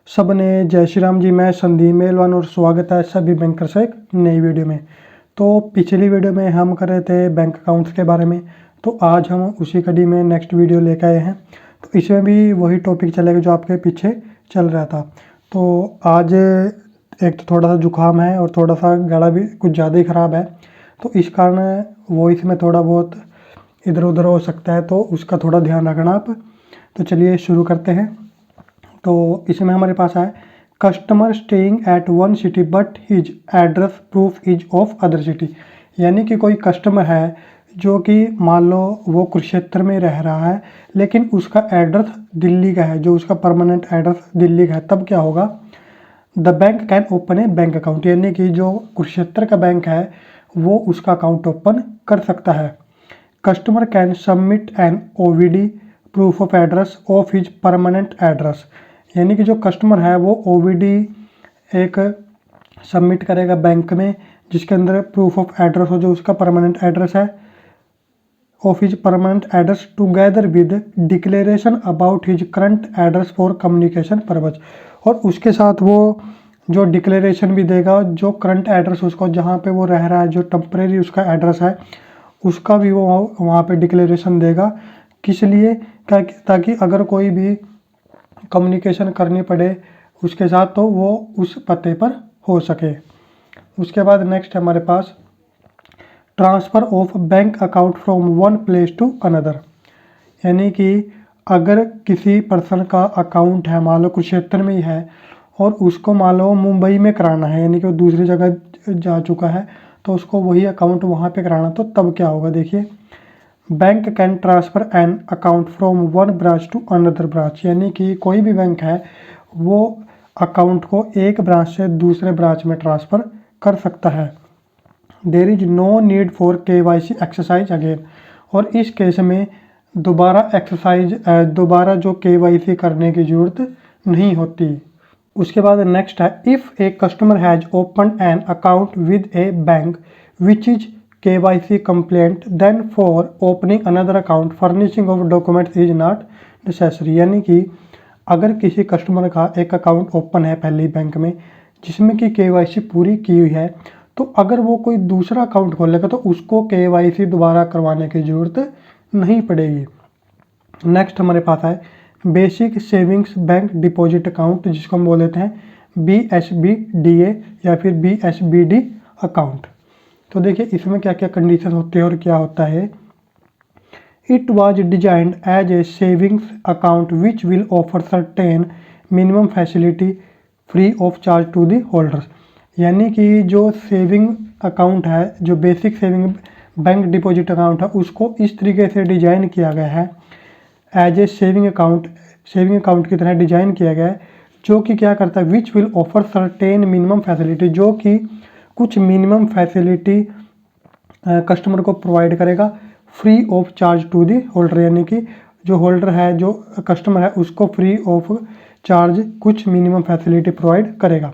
सबने जय श्री राम जी। मैं संदीप मेलवान और स्वागत है सभी बैंकर्स एक नई वीडियो में। तो पिछली वीडियो में हम कर रहे थे बैंक अकाउंट्स के बारे में, तो आज हम उसी कड़ी में नेक्स्ट वीडियो लेकर आए हैं। तो इसमें भी वही टॉपिक चलेगा जो आपके पीछे चल रहा था। तो आज एक तो थोड़ा सा जुकाम है और थोड़ा सा गला भी कुछ ज़्यादा ही ख़राब है, तो इस कारण वॉइस में थोड़ा बहुत इधर उधर हो सकता है, तो उसका थोड़ा ध्यान रखना आप। तो चलिए शुरू करते हैं। तो इसमें हमारे पास है customer staying at one city but his address proof is of other city. यानी कि कोई कस्टमर है जो कि मान लो वो कुरुक्षेत्र में रह रहा है, लेकिन उसका एड्रेस दिल्ली का है, जो उसका परमानेंट एड्रेस दिल्ली का है। तब क्या होगा, the bank can open A bank account. यानी कि जो कुरुक्षेत्र का बैंक है वो उसका अकाउंट ओपन कर सकता है। Customer can submit an OVD proof of address of his permanent address. यानी कि जो कस्टमर है वो ओवीडी एक सबमिट करेगा बैंक में, जिसके अंदर प्रूफ ऑफ एड्रेस हो जो उसका परमानेंट एड्रेस है, of his permanent address together with declaration about his current address for communication purpose. और उसके साथ वो जो डिक्लेरेशन भी देगा, जो करंट एड्रेस उसको जहाँ पे वो रह रहा है, जो टेम्परेरी उसका एड्रेस है, उसका भी वो वहाँ पे डिक्लेरेशन देगा। किस लिए, ताकि अगर कोई भी कम्युनिकेशन करनी पड़े उसके साथ तो वो उस पते पर हो सके। उसके बाद नेक्स्ट है हमारे पास transfer of bank account from one place to another. यानी कि अगर किसी पर्सन का अकाउंट है, मान लो कुरुक्षेत्र में ही है और उसको मान लो मुंबई में कराना है, यानी कि वो दूसरी जगह जा चुका है तो उसको वही अकाउंट वहाँ पे कराना, तो तब क्या होगा देखिए, bank can transfer an account from one branch to another branch. यानी कि कोई भी बैंक है वो अकाउंट को एक ब्रांच से दूसरे ब्रांच में ट्रांसफ़र कर सकता है। There is no need for KYC exercise again. और इस केस में दोबारा जो केवाईसी करने की ज़रूरत नहीं होती। उसके बाद नेक्स्ट है, if a customer has open an account with A bank which is KYC complaint, then for opening another account furnishing of documents is not necessary। यानी कि अगर किसी कस्टमर का एक अकाउंट ओपन है पहले बैंक में जिसमें कि KYC पूरी की हुई है, तो अगर वो कोई दूसरा अकाउंट खोलेगा तो उसको KYC दोबारा करवाने की ज़रूरत नहीं पड़ेगी। नेक्स्ट हमारे पास है basic savings bank deposit account, जिसको हम बोल देते हैं BSBDA या फिर BSBD अकाउंट। तो देखिए इसमें क्या क्या कंडीशन होते हैं और क्या होता है। It was designed as a savings account which will offer certain minimum facility free of charge to the holders. यानी कि जो सेविंग अकाउंट है, जो basic saving bank deposit account है, उसको इस तरीके से डिज़ाइन किया गया है एज ए सेविंग अकाउंट की तरह डिज़ाइन किया गया है, जो कि क्या करता है, which will offer certain minimum facility, जो कि कुछ मिनिमम फैसिलिटी कस्टमर को प्रोवाइड करेगा free of charge to the holder. यानी कि जो होल्डर है, जो कस्टमर है, उसको फ्री ऑफ चार्ज कुछ मिनिमम फैसिलिटी प्रोवाइड करेगा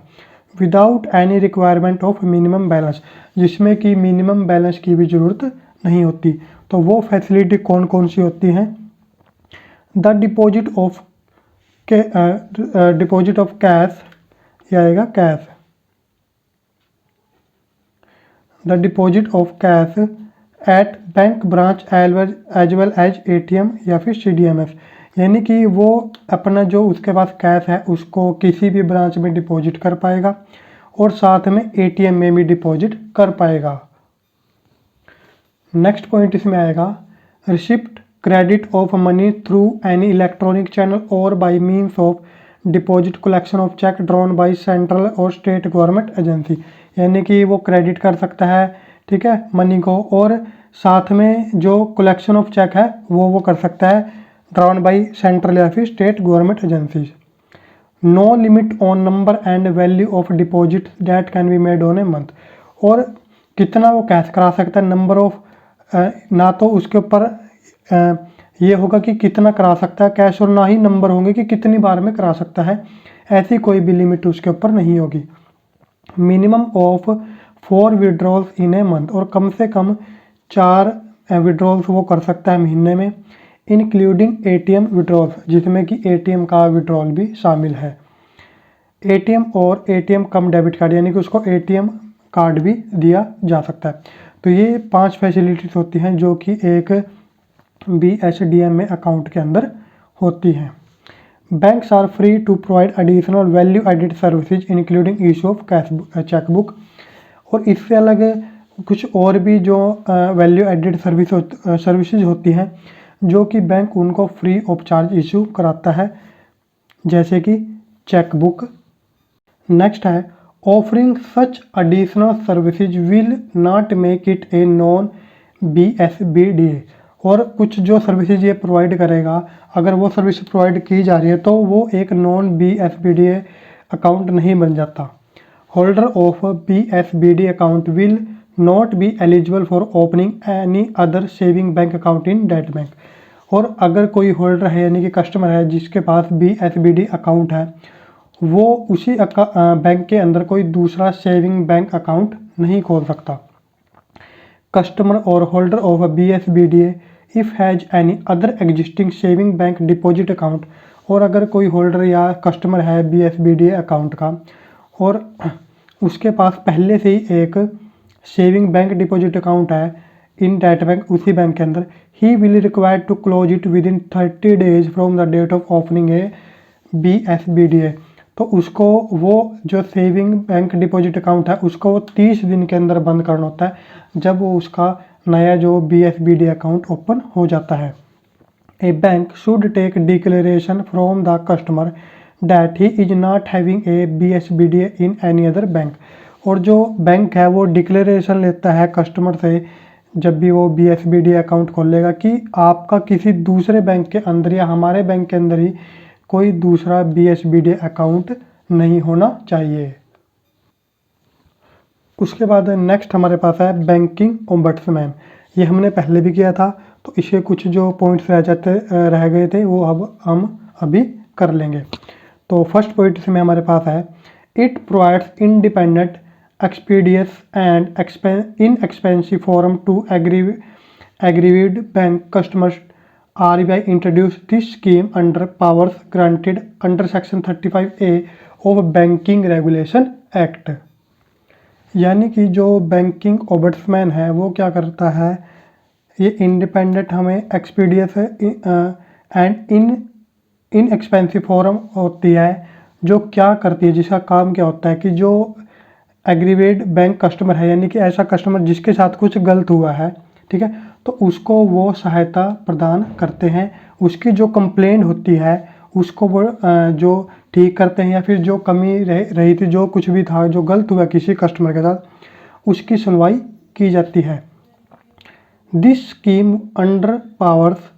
without any requirement of minimum balance, जिसमें कि मिनिमम बैलेंस की भी ज़रूरत नहीं होती। तो वो फैसिलिटी कौन कौन सी होती हैं, द डिपॉजिट ऑफ कैश, यह आएगा cash, the deposit of cash at bank branch as well as ATM या फिर CDMF। यानी कि वो अपना जो उसके पास कैश है उसको किसी भी ब्रांच में डिपॉजिट कर पाएगा और साथ में ATM में भी डिपॉजिट कर पाएगा। नेक्स्ट पॉइंट इसमें आएगा receipt credit of money through any electronic channel और by means of deposit collection of cheque drawn by central और स्टेट गवर्नमेंट एजेंसी। यानी कि वो क्रेडिट कर सकता है, ठीक है, मनी को, और साथ में जो कलेक्शन ऑफ चेक है वो कर सकता है ड्रॉन बाई सेंट्रल या फिर state government agencies. No limit on number and value of deposit that can be made on a month. और कितना वो कैश करा सकता है, नंबर ऑफ ना तो उसके ऊपर ये होगा कि कितना करा सकता है कैश, और ना ही नंबर होंगे कि कितनी बार में करा सकता है, ऐसी कोई भी लिमिट उसके ऊपर नहीं होगी। Minimum of 4 withdrawals in A month, और कम से कम 4 विड्रॉल्स वो कर सकता है महीने में, इंक्लूडिंग ATM विड्रॉल्स, जिसमें कि ATM का विड्रॉल भी शामिल है। एटीएम और एटीएम कम डेबिट कार्ड, यानी कि उसको एटीएम कार्ड भी दिया जा सकता है। तो ये 5 फैसिलिटीज़ होती हैं जो कि एक BSDM में अकाउंट के अंदर होती हैं। Banks are free to provide additional value added services including issue of chequebook. और इससे अलग कुछ और भी जो वैल्यू एडेड सर्विसेज होती हैं जो कि बैंक उनको फ्री ऑफ चार्ज इशू कराता है, जैसे कि चेकबुक। नेक्स्ट है offering such additional services will not make it a non BSBDA। और कुछ जो सर्विसेज ये प्रोवाइड करेगा, अगर वो सर्विस प्रोवाइड की जा रही है तो वो एक नॉन BSBDA अकाउंट नहीं बन जाता। Holder of BSBD account will not be eligible for opening any other saving bank account in that bank. और अगर कोई होल्डर है यानी कि कस्टमर है जिसके पास BSBD अकाउंट है, वो उसी बैंक के अंदर कोई दूसरा सेविंग बैंक अकाउंट नहीं खोल सकता। कस्टमर और holder of BSBDA if has any other existing saving bank deposit account. और अगर कोई होल्डर या कस्टमर है BSBDA अकाउंट का और उसके पास पहले से ही एक सेविंग बैंक डिपॉजिट अकाउंट है इन दैट बैंक, उसी बैंक के अंदर, he will required to close it within 30 days from the date of opening a BSBDA। तो उसको वो जो सेविंग बैंक डिपॉजिट अकाउंट है उसको वो 30 दिन के अंदर बंद करना होता है जब वो उसका नया जो BSBD अकाउंट ओपन हो जाता है। A bank should take declaration from the customer that he is not having a BSBDA in any other bank. और जो बैंक है वो डिक्लेरेशन लेता है कस्टमर से जब भी वो BSBD अकाउंट खोलेगा कि आपका किसी दूसरे बैंक के अंदर या हमारे बैंक के अंदर ही कोई दूसरा BSBD अकाउंट नहीं होना चाहिए। उसके बाद नेक्स्ट हमारे पास है बैंकिंग ओम्बड्समैन। ये हमने पहले भी किया था, तो इसके कुछ जो पॉइंट्स रह गए थे वो अब हम अभी कर लेंगे। तो फर्स्ट पॉइंट इसमें हमारे पास है it provides independent expeditious and inexpensive forum to aggrieved bank customers. RBI introduced this scheme under powers granted under Section 35A of Banking Regulation Act। यानी कि जो बैंकिंग ओम्बड्समैन है वो क्या करता है, ये इंडिपेंडेंट हमें एक्सपीडियस एंड इनएक्सपेंसिव फोरम होती है जो क्या करती है, जिसका काम क्या होता है कि जो एग्रीवेड बैंक कस्टमर है यानी कि ऐसा कस्टमर जिसके साथ कुछ गलत हुआ है, ठीक है, तो उसको वो सहायता प्रदान करते हैं। उसकी जो कंप्लेंट होती है उसको वो जो ठीक करते हैं या फिर जो कमी रही थी, जो कुछ भी था जो गलत हुआ किसी कस्टमर के साथ, उसकी सुनवाई की जाती है। This scheme under powers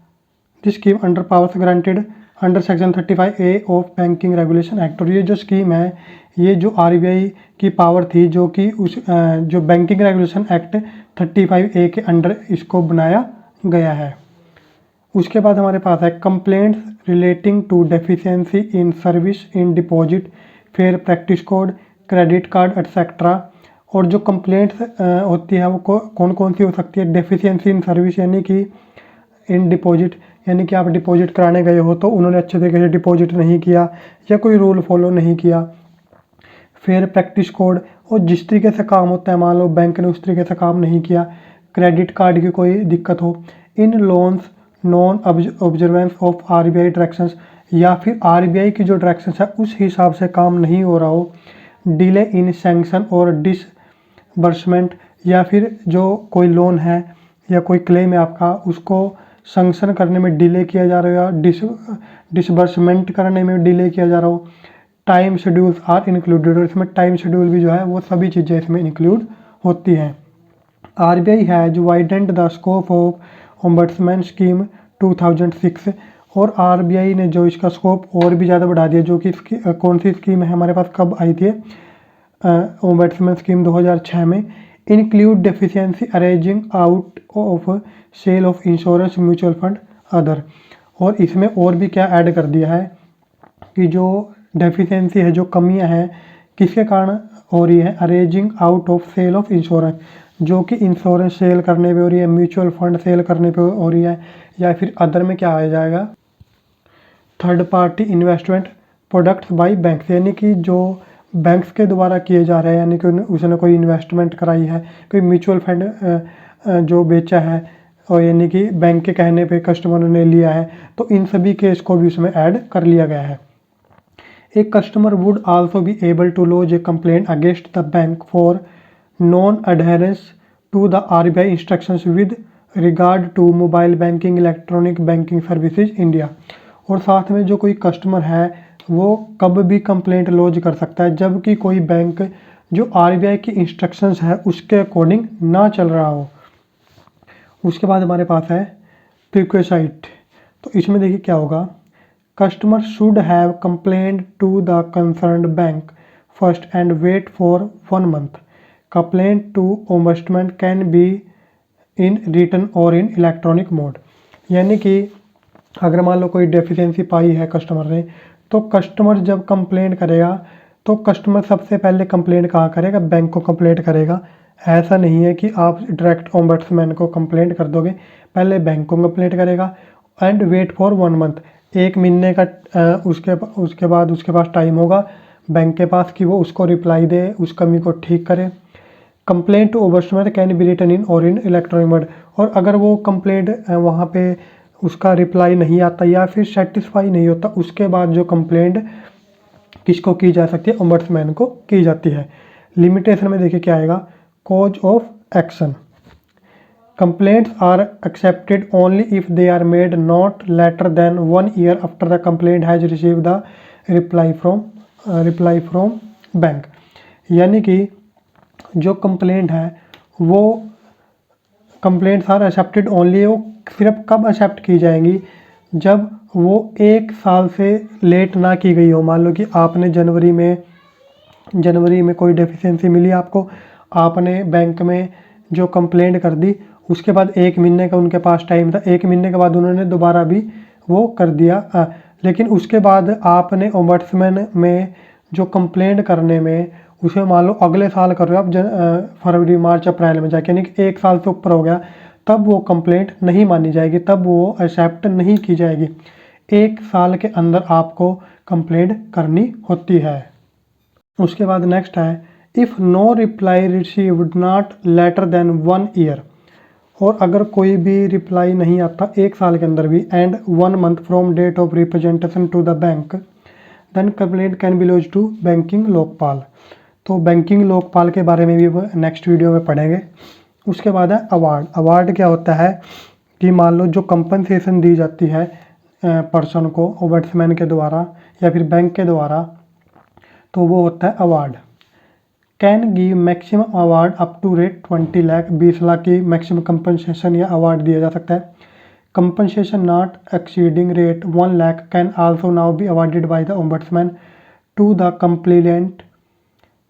granted under section 35A of banking regulation act. और ये जो स्कीम है ये जो RBI की पावर थी जो कि उस जो बैंकिंग रेगुलेशन एक्ट 35A के अंडर इसको बनाया गया है। उसके बाद हमारे पास है complaints relating to deficiency in service in deposit, fair practice code, credit card etcetera. और जो कंप्लेंट्स होती है वो कौन कौन सी हो सकती है, डेफिशिएंसी इन सर्विस यानी कि इन डिपॉजिट यानी कि आप डिपॉजिट कराने गए हो तो उन्होंने अच्छे तरीके से डिपॉजिट नहीं किया या कोई रूल फॉलो नहीं किया। फेयर प्रैक्टिस कोड, और जिस तरीके से काम होता है मान लो बैंक ने उस तरीके से काम नहीं किया। क्रेडिट कार्ड की कोई दिक्कत हो। In loans non observance of RBI directions, या फिर RBI की जो डायरेक्शंस है उस हिसाब से काम नहीं हो रहा हो। डिले इन सैंक्शन और डिसबर्समेंट, या फिर जो कोई लोन है या कोई क्लेम है आपका उसको सैंक्शन करने में डिले किया जा रहा है या डिसबर्समेंट करने में डिले किया जा रहा हो। टाइम शेड्यूल्स आर इंक्लूडेड, और इसमें टाइम शेड्यूल भी जो है वो सभी चीज़ें इसमें इंक्लूड होती हैं। RBI has widened the scope of ombudsman scheme 2006। और RBI ने जो इसका स्कोप और भी ज़्यादा बढ़ा दिया, जो कि कौन सी स्कीम है हमारे पास कब आई थी, ओम्बड्समैन स्कीम 2006 में। Include deficiency arising out of sale of insurance mutual fund other. और इसमें और भी क्या ऐड कर दिया है कि जो डेफिशिएंसी है, जो कमियां हैं किसके कारण हो रही है, arising out of sale of insurance, जो कि इंश्योरेंस सेल करने पे हो रही है, म्यूचुअल फंड सेल करने पे हो रही है, या फिर अदर में क्या आ जाएगा, third party investment products by banks, यानी कि जो बैंक्स के द्वारा किए जा रहे हैं, यानी कि उसने कोई इन्वेस्टमेंट कराई है, कोई म्यूचुअल फंड जो बेचा है, और यानी कि बैंक के कहने पे कस्टमर ने लिया है, तो इन सभी केस को भी उसमें ऐड कर लिया गया है। A customer would also be able to lodge a complaint against the bank for non-adherence to the RBI instructions with regard to mobile banking, electronic banking services India। और साथ में जो कोई कस्टमर है वो कब भी कंप्लेंट लॉन्च कर सकता है जबकि कोई बैंक जो RBI की इंस्ट्रक्शंस है उसके अकॉर्डिंग ना चल रहा हो। उसके बाद हमारे पास है प्रीक्वेसाइट। तो इसमें देखिए क्या होगा, customer should have complaint to the concerned bank first and wait for 1 month। Complaint to ombudsman can be in written or in electronic mode. यानी कि अगर मान लो कोई डेफिशिएंसी पाई है कस्टमर ने, तो कस्टमर जब कंप्लेंट करेगा तो कस्टमर सबसे पहले कंप्लेंट कहाँ करेगा, बैंक को कंप्लेंट करेगा। ऐसा नहीं है कि आप डायरेक्ट ओम्बड्समैन को कंप्लेंट कर दोगे, पहले बैंक को कंप्लेंट करेगा। एंड वेट फॉर 1 month, 1 महीने का उसके बाद उसके पास टाइम होगा बैंक के पास कि वो उसको रिप्लाई दे, उस कमी को ठीक करे। Complaint to ombudsman can be written in or in electronic mode. और अगर वो कंप्लेंट वहाँ पे उसका रिप्लाई नहीं आता या फिर सेटिस्फाई नहीं होता, उसके बाद जो कंप्लेंट किसको की जा सकती है, ओम्बड्समैन को की जाती है। लिमिटेशन में देखिए क्या आएगा, cause of action. Complaints are accepted only if they are made not later than 1 year after the complaint has received the reply from bank। यानी कि जो कंप्लेंट है वो कंप्लेंट्स आर एक्सेप्टेड ओनली, वो सिर्फ कब एक्सेप्ट की जाएंगी जब वो 1 साल से लेट ना की गई हो। मान लो कि आपने जनवरी में कोई डेफिशिएंसी मिली आपको, आपने बैंक में जो कंप्लेंट कर दी, उसके बाद 1 महीने का उनके पास टाइम था, 1 महीने के बाद उन्होंने दोबारा भी वो कर दिया। लेकिन उसके बाद आपने ओम्बड्समैन में जो कंप्लेंट करने में उसे मान लो अगले साल कर रहे हो आप, फरवरी मार्च अप्रैल में जाके, यानी कि 1 साल से ऊपर हो गया, तब वो कंप्लेंट नहीं मानी जाएगी, तब वो एक्सेप्ट नहीं की जाएगी। 1 साल के अंदर आपको कंप्लेंट करनी होती है। उसके बाद नेक्स्ट है, if no reply received not later than 1 year. और अगर कोई भी रिप्लाई नहीं आता 1 साल के अंदर भी, and 1 month from date of representation to the bank, then complaint can be launched to banking Lokpal. तो बैंकिंग लोकपाल के बारे में भी नेक्स्ट वीडियो में पढ़ेंगे। उसके बाद है अवार्ड। अवार्ड क्या होता है कि मान लो जो कंपनसेशन दी जाती है पर्सन को ओम्बड्समैन के द्वारा या फिर बैंक के द्वारा, तो वो होता है award. Can give maximum award up to rate 20 lakh, 20 lakh की मैक्सिमम कंपनसेशन या अवार्ड दिया जा सकता है। Compensation not exceeding rate 1 lakh can also now be awarded by the ombudsman to the complainant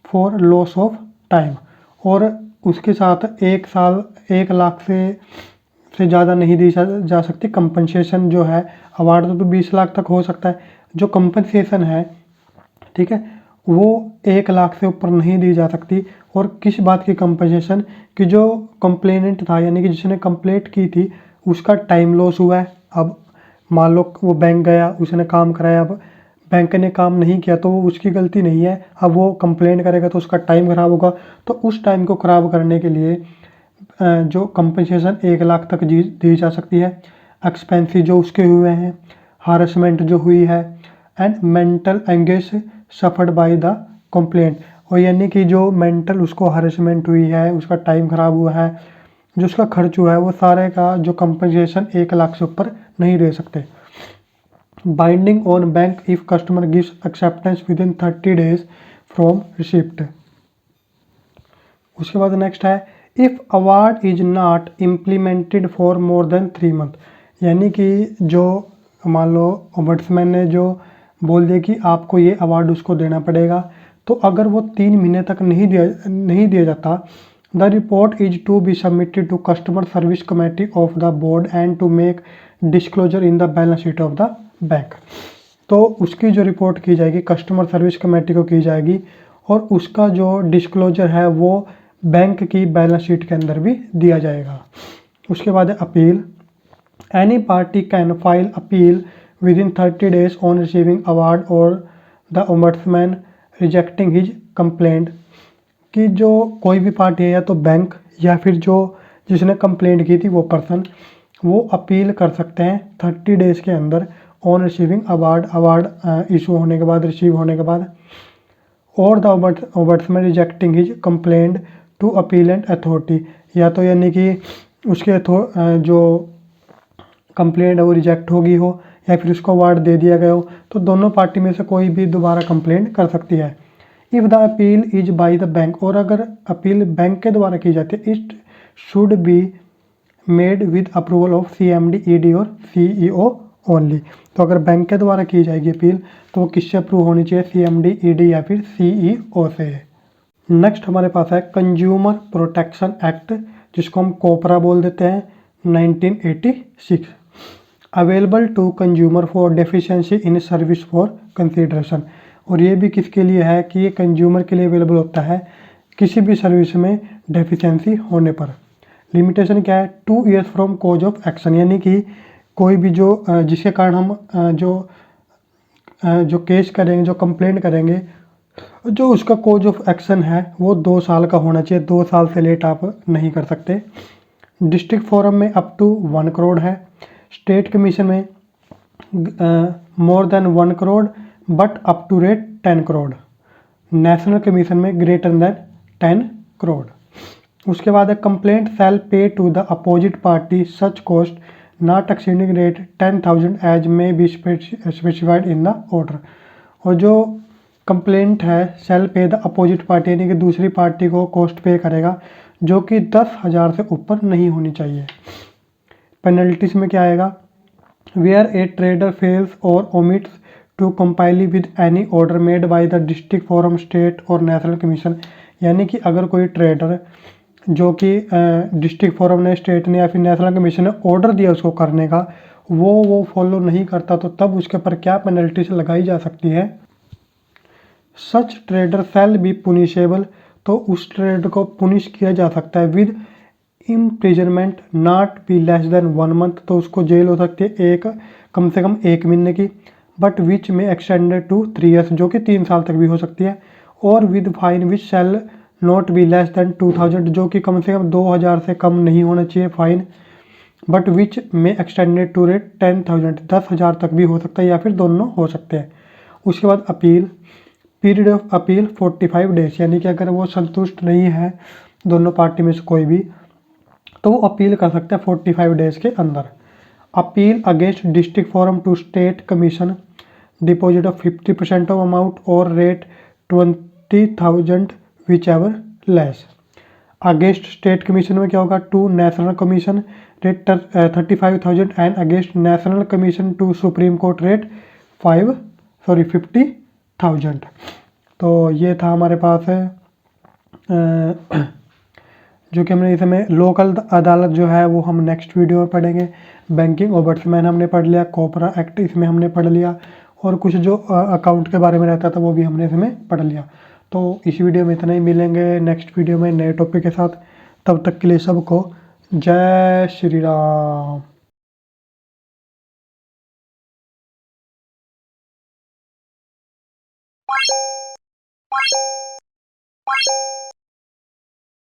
for loss of time. और उसके साथ 1 साल 1 लाख से ज़्यादा नहीं दी जा सकती कंपनसेशन जो है। अवार्ड तो 20 लाख तक हो सकता है, जो कंपनसेशन है ठीक है वो 1 लाख से ऊपर नहीं दी जा सकती। और किस बात की कंपनसेशन, कि जो कंप्लेनेंट था यानी कि जिसने कंप्लेंट की थी उसका टाइम लॉस हुआ है। अब मान लो वो बैंक गया, उसने काम कराया, अब बैंक ने काम नहीं किया तो वो उसकी गलती नहीं है, अब वो कंप्लेंट करेगा तो उसका टाइम ख़राब होगा। तो उस टाइम को ख़राब करने के लिए जो कंपनसेशन 1 लाख तक दी जा सकती है। एक्सपेंसिव जो उसके हुए हैं, हारेसमेंट जो हुई है, and mental engage suffered by the complaint. और यानी कि जो मेंटल उसको हरेसमेंट हुई है, उसका टाइम ख़राब हुआ है, जो उसका खर्च हुआ है, वो सारे का जो कंपनसेशन 1 लाख से ऊपर नहीं दे सकते। Binding on bank if customer gives acceptance with in 30 days from receipt. उसके बाद नेक्स्ट है, if award is not implemented for more than 3 month। यानी कि जो मान लो ओम्बड्समैन ने जो बोल दिया कि आपको ये अवार्ड उसको देना पड़ेगा, तो अगर वो 3 महीने तक नहीं दिया जाता, the report is to be submitted to customer service committee of the board and to make disclosure in the balance sheet of the bank. तो उसकी जो रिपोर्ट की जाएगी कस्टमर सर्विस कमेटी को की जाएगी और उसका जो डिस्क्लोजर है वो बैंक की बैलेंस शीट के अंदर भी दिया जाएगा। उसके बाद है appeal. Any party can file appeal within 30 days on receiving award or the ombudsman rejecting his complaint, कि जो कोई भी पार्टी है या तो बैंक या फिर जो जिसने कंप्लेंट की थी वो पर्सन, वो अपील कर सकते हैं 30 डेज़ के अंदर ऑन रिसीविंग अवार्ड इशू होने के बाद, रिसीव होने के बाद। और the ombudsman rejecting his complaint to appellate authority, या तो यानी कि उसके जो कंप्लेंट है वो रिजेक्ट होगी हो या फिर उसको अवार्ड दे दिया गया हो, तो दोनों पार्टी में से कोई भी दोबारा कंप्लेंट कर सकती है। If the appeal is by the bank, और अगर अपील बैंक के द्वारा की जाती है, it should be made with approval of CMD, ED और CEO ओनली। तो अगर बैंक के द्वारा की जाएगी अपील तो वो किससे अप्रूव होनी चाहिए, CMD, ED या फिर CEO से। नेक्स्ट हमारे पास है कंज्यूमर प्रोटेक्शन एक्ट, जिसको हम कोपरा बोल देते हैं, 1986, available to consumer for deficiency in service for consideration. और ये भी किसके लिए है कि ये कंज्यूमर के लिए अवेलेबल होता है किसी भी सर्विस में डेफिशिएंसी होने पर। लिमिटेशन क्या है, 2 years from cause of action, यानी कि कोई भी जो जिसके कारण हम जो केस करेंगे, जो कंप्लेंट करेंगे, जो उसका कॉज ऑफ एक्शन है वो 2 साल का होना चाहिए, 2 साल से लेट आप नहीं कर सकते। डिस्ट्रिक्ट फोरम में अप टू 1 करोड़ है। स्टेट कमीशन में more than 1 crore but up to rate 10 crore. National commission में ग्रेटर देन 10 करोड़। उसके बाद है complaint shall pay to the opposite party such cost not exceeding rate 10,000 as may be specified in the order. और जो complaint है cell पे the opposite party, यानी कि दूसरी पार्टी को कॉस्ट पे करेगा जो कि 10,000 से ऊपर नहीं होनी चाहिए। पेनल्टीज में क्या आएगा, वेयर ए ट्रेडर फेल्स और omits to comply with any order made by the district forum, state और नेशनल कमीशन, यानी कि अगर कोई ट्रेडर जो कि डिस्ट्रिक्ट फोरम ने, स्टेट ने या फिर नेशनल कमीशन ने ऑर्डर दिया उसको करने का, वो फॉलो नहीं करता, तो तब उसके ऊपर क्या पेनल्टीज लगाई जा सकती है। सच ट्रेडर शैल बी पुनिशेबल, तो उस ट्रेडर को पुनिश किया जा सकता है with imprisonment not be less than 1 month, तो उसको जेल हो सकती है कम से कम 1 महीने की, बट विच में एक्सटेंडेड टू 3 ईयर्स, जो कि 3 साल तक भी हो सकती है। और with fine which shall not be less than 2,000, जो कि कम से कम 2,000 से कम नहीं होना चाहिए फाइन, बट विच में एक्सटेंडेड टू रेट 10,000, 10,000 तक भी हो सकता है या फिर दोनों हो सकते हैं। उसके बाद appeal, period of appeal 45 days, यानी कि अगर वो संतुष्ट नहीं है दोनों पार्टी में से कोई भी, तो वो अपील कर सकते हैं 45 डेज के अंदर। Appeal against district forum to state commission, deposit of 50% of amount और rate 20,000 whichever less. Against state commission में क्या होगा, to national commission rate 35,000 and against national commission to supreme court rate 50,000। तो ये था हमारे पास है जो कि हमने इसमें लोकल अदालत जो है वो हम नेक्स्ट वीडियो में पढ़ेंगे। बैंकिंग ओम्बड्समैन हमने पढ़ लिया, कोपरा एक्ट इसमें हमने पढ़ लिया, और कुछ जो अकाउंट के बारे में रहता था वो भी हमने इसमें पढ़ लिया। तो इस वीडियो में इतना ही, मिलेंगे नेक्स्ट वीडियो में नए टॉपिक के साथ। तब तक के लिए सबको जय श्री राम।